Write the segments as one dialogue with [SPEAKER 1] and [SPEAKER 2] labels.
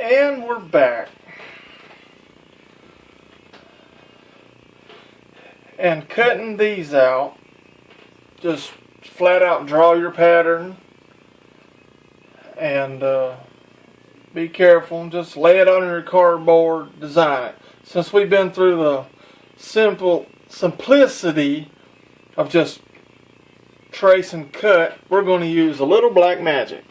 [SPEAKER 1] And we're back. And cutting these out, just flat out draw your pattern and be careful and just lay it on your cardboard, design it. Since we've been through the simplicity of just trace and cut, we're going to use a little black magic.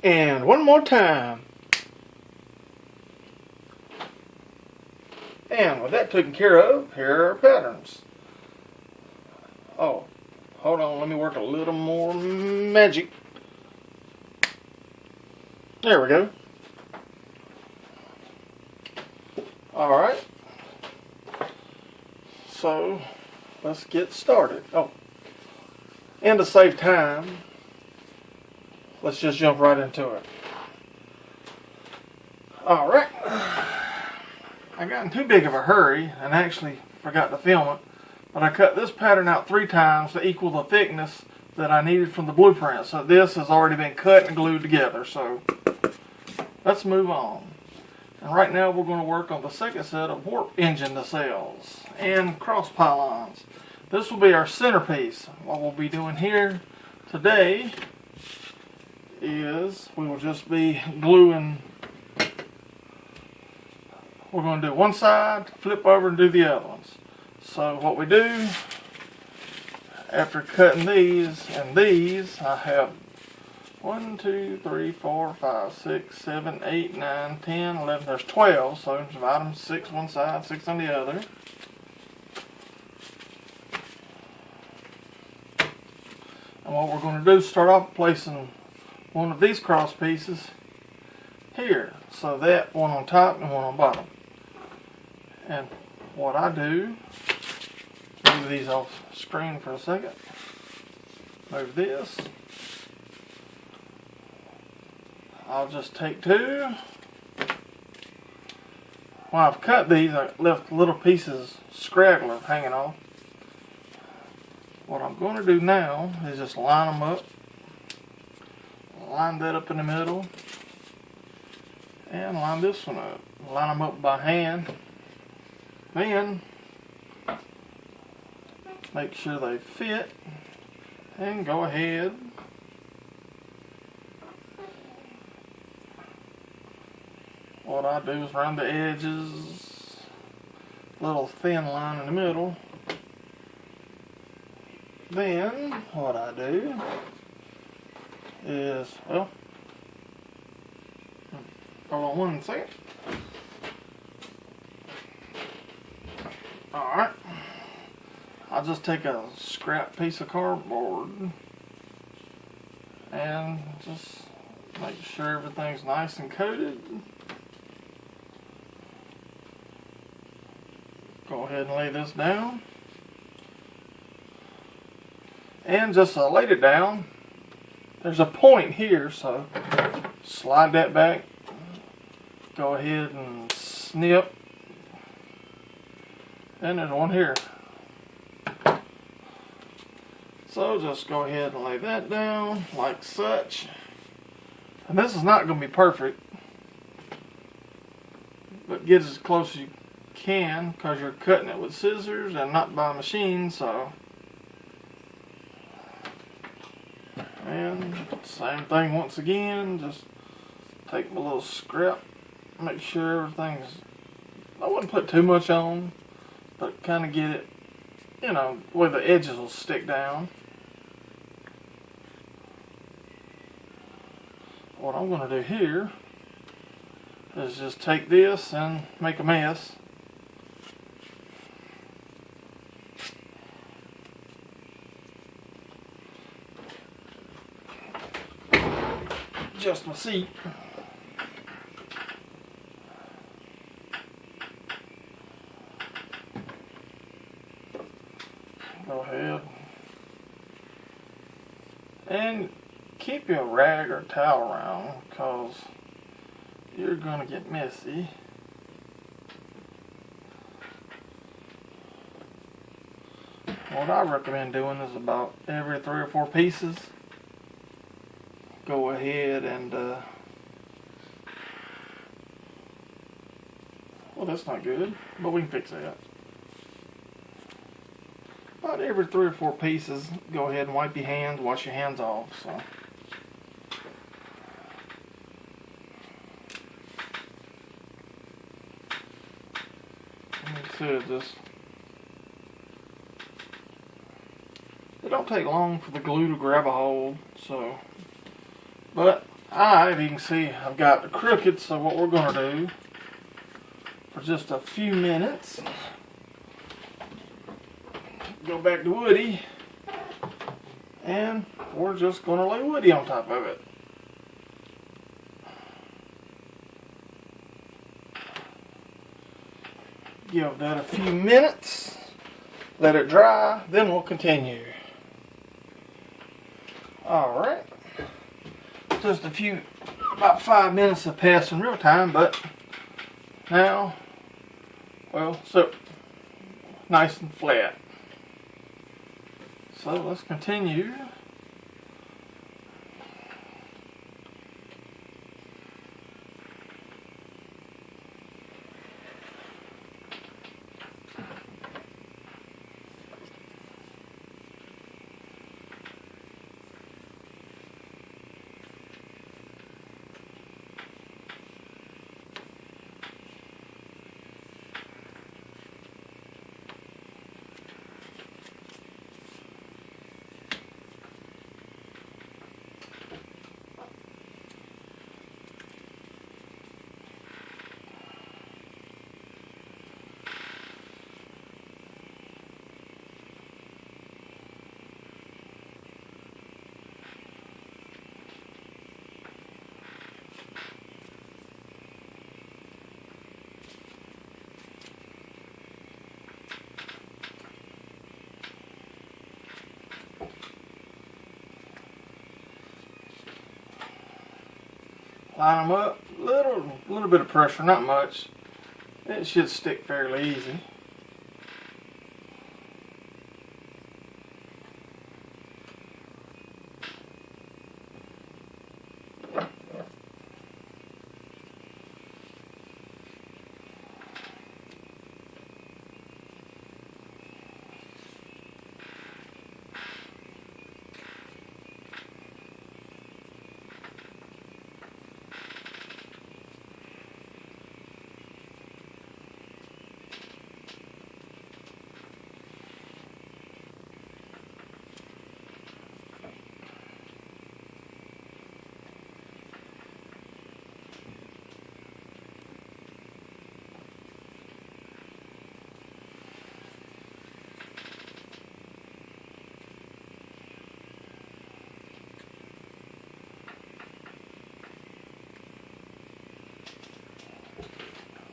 [SPEAKER 1] And one more time. And with that taken care of, here are our patterns. Oh, hold on, let me work a little more magic. There we go. Alright. So, let's get started. Oh, and to save time, let's just jump right into it. Alright. I got in too big of a hurry and actually forgot to film it, but I cut this pattern out 3 times to equal the thickness that I needed from the blueprint. So this has already been cut and glued together. So let's move on. And right now we're going to work on the second set of warp engine nacelles and cross pylons. This will be our centerpiece. What we'll be doing here today is we will just be gluing. We're going to do one side, flip over and do the other ones. So what we do, after cutting these and these, I have 1, 2, 3, 4, 5, 6, 7, 8, 9, 10, 11, there's 12, so divide them 6 one side, 6 on the other. And what we're going to do is start off placing one of these cross pieces here, so that one on top and one on bottom. And what I do, move these off screen for a second, move this. I'll just take 2. When I've cut these, I left little pieces scraggler hanging off. What I'm going to do now is just line them up. Line that up in the middle. And line this one up. Line them up by hand. Then, make sure they fit. And go ahead. What I do is run the edges, little thin line in the middle. Then what I do is, well, hold on one second. Alright, I'll just take a scrap piece of cardboard and just make sure everything's nice and coated. Go ahead and lay this down. And just laid it down. There's a point here, so slide that back. Go ahead and snip. And there's one here. So just go ahead and lay that down like such. And this is not going to be perfect, but get as close as you can because you're cutting it with scissors and not by machine. So, and same thing once again, just take my little scrap, make sure everything's, I wouldn't put too much on, but kind of get it, you know, where the edges will stick down. What I'm going to do here is just take this and make a mess. Adjust my seat. Go ahead and keep your rag or towel around because you're going to get messy. what I recommend doing is about every 3 or 4 pieces. Go ahead and, well, that's not good, but we can fix that. About every 3 or 4 pieces, go ahead and wipe your hands, wash your hands off. So. Like I said, it don't take long for the glue to grab a hold, so. But if you can see, I've got the crooked, so what we're going to do for just a few minutes, go back to Woody, and we're just going to lay Woody on top of it. Give that a few minutes, let it dry, then we'll continue. Alright, just about 5 minutes have passed in real time, but now, well, so nice and flat. So let's continue. Line them up, little bit of pressure, not much. It should stick fairly easy.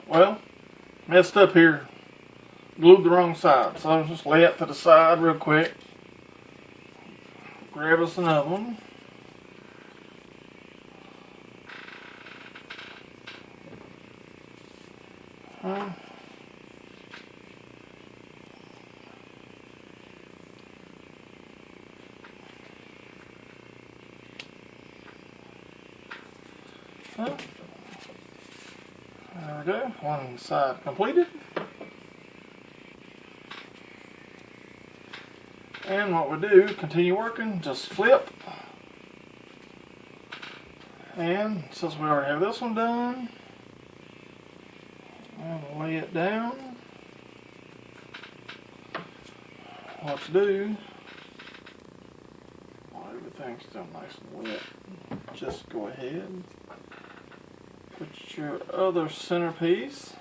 [SPEAKER 1] Well, messed up here. Glued the wrong side, so I'll just lay it to the side real quick. Grab us another one. There we go, one side completed. And what we do, continue working, just flip. And since we already have this one done, I'll lay it down. What to do, while everything's still nice and wet, just go ahead, put your other centerpiece,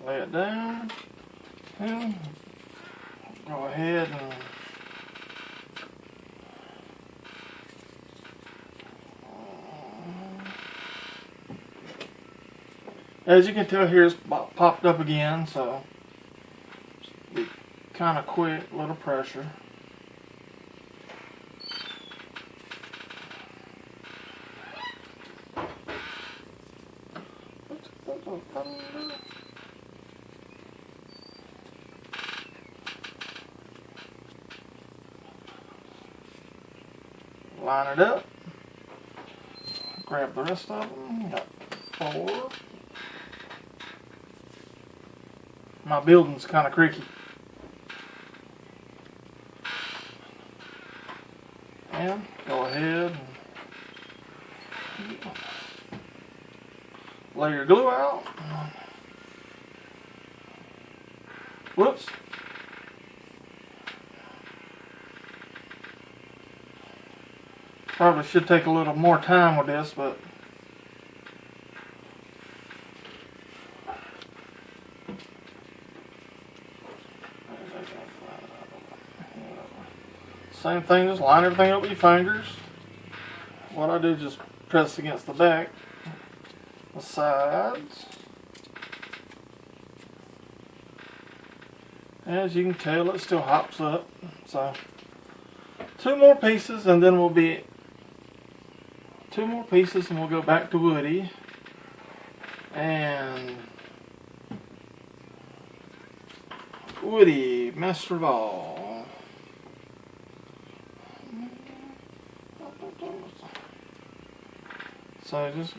[SPEAKER 1] lay it down, and go ahead and as you can tell here, it's popped up again, so be kind of quick, a little pressure. line it up. Grab the rest of them. Got 4. My building's kind of creaky. And go ahead and lay your glue out. Whoops. Probably should take a little more time with this, but same thing, just line everything up with your fingers. What I do is just press against the back, the sides. As you can tell, it still hops up. So 2 more pieces and then we'll be 2 more pieces and we'll go back to Woody. And Woody, Master of all. So just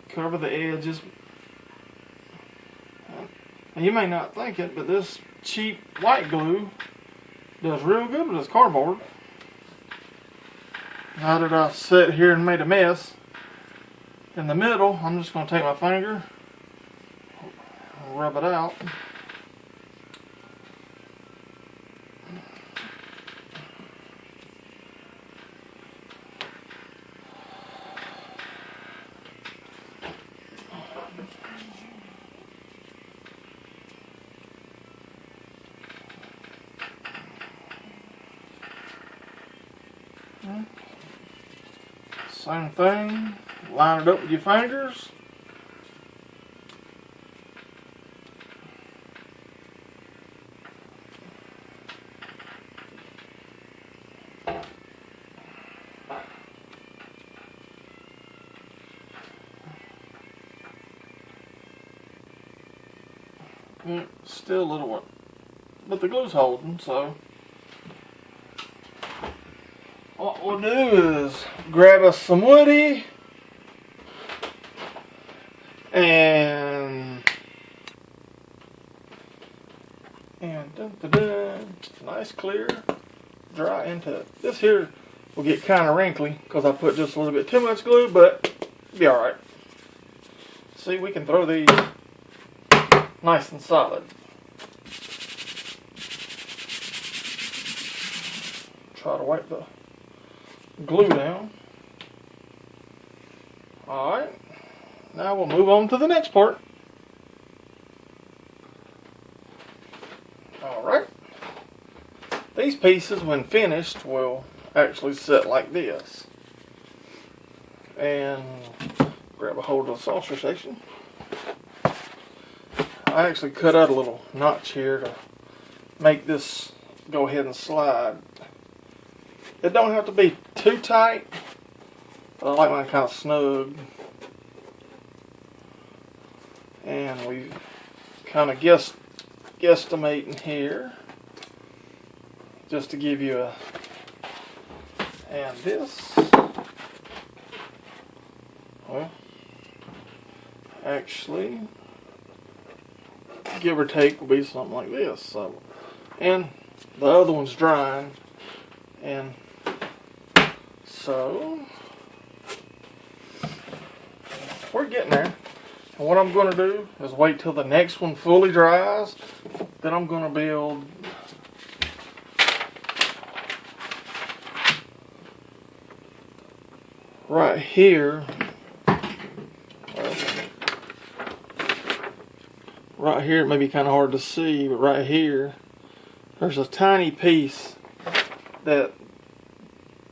[SPEAKER 1] cover the edges. And you may not think it, but this cheap white glue does real good with this cardboard. Now that I sat here and made a mess in the middle, I'm just going to take my finger and rub it out. Same thing, line it up with your fingers. Still a little wet, but the glue's holding, so what we'll do is grab us some Woody and dun, dun, dun, nice clear dry into it. This here will get kind of wrinkly because I put just a little bit too much glue, but it'll be alright. See, we can throw these nice and solid. Try to wipe the glue down. Alright, now we'll move on to the next part. Alright, these pieces when finished will actually sit like this. And grab a hold of the saucer section. I actually cut out a little notch here to make this go ahead and slide. It don't have to be too tight, but I like mine kind of snug. And we kind of guesstimating here, just to give you a, and this, well, actually, give or take will be something like this. So, and the other one's drying, and so we're getting there. And what I'm going to do is wait till the next one fully dries. Then I'm going to build right here. Right here, it may be kind of hard to see, but right here, there's a tiny piece, that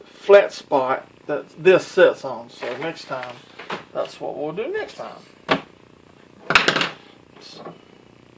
[SPEAKER 1] flat spot that this sits on. So next time, that's what we'll do next time. So.